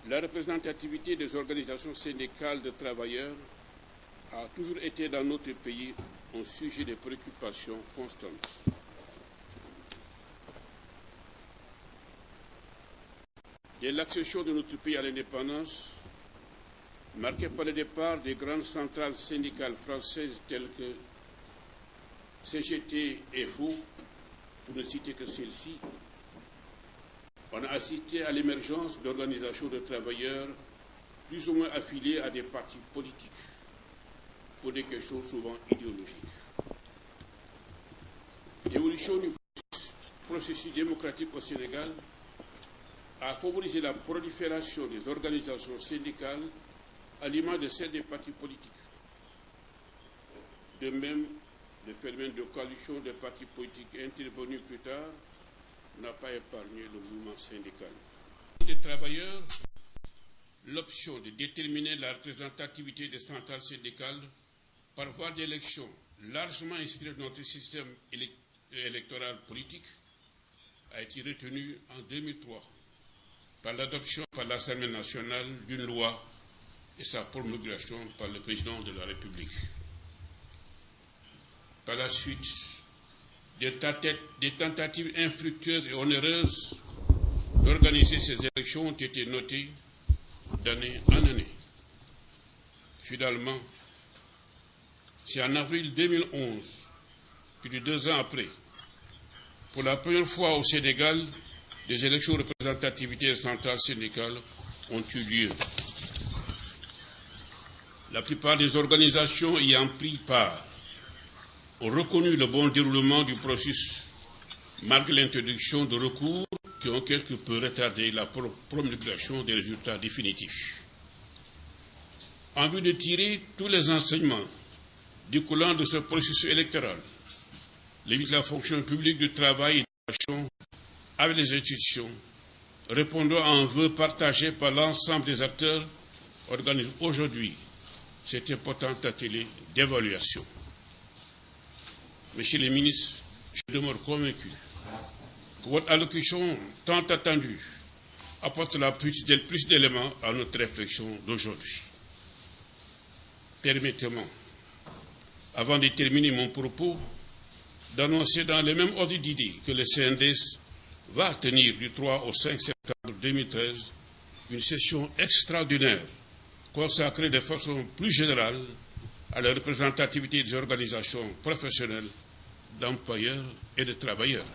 La représentativité des organisations syndicales de travailleurs a toujours été dans notre pays un sujet de préoccupation constante. Dès l'accession de notre pays à l'indépendance, marquée par le départ des grandes centrales syndicales françaises telles que CGT et FO, pour ne citer que celle-ci, on a assisté à l'émergence d'organisations de travailleurs plus ou moins affiliées à des partis politiques pour des questions souvent idéologiques. L'évolution du processus démocratique au Sénégal a favorisé la prolifération des organisations syndicales à l'image de celles des partis politiques. De même, le phénomène de coalition des partis politiques intervenu plus tard n'a pas épargné le mouvement syndical. Des travailleurs, l'option de déterminer la représentativité des centrales syndicales par voie d'élection largement inspirée de notre système électoral politique a été retenue en 2003 par l'adoption par l'Assemblée nationale d'une loi et sa promulgation par le président de la République. Par la suite, des tentatives infructueuses et onéreuses d'organiser ces élections ont été notées d'année en année. Finalement, c'est en avril 2011, plus de 2 ans après, pour la première fois au Sénégal, des élections de représentativité centrale syndicale ont eu lieu. La plupart des organisations ayant pris part ont reconnu le bon déroulement du processus, malgré l'introduction de recours qui ont quelque peu retardé la promulgation des résultats définitifs. En vue de tirer tous les enseignements découlant de ce processus électoral, le ministre de la fonction publique du travail et de l'action avec les institutions, répondant à un vœu partagé par l'ensemble des acteurs, organise aujourd'hui cet important atelier d'évaluation. Monsieur le ministre, je demeure convaincu que votre allocution tant attendue apporte plus d'éléments à notre réflexion d'aujourd'hui. Permettez-moi, avant de terminer mon propos, d'annoncer dans le même ordre d'idées que le CNDS va tenir du 3 au 5 septembre 2013 une session extraordinaire consacrée de façon plus générale à la représentativité des organisations professionnelles, d'employeurs et de travailleurs.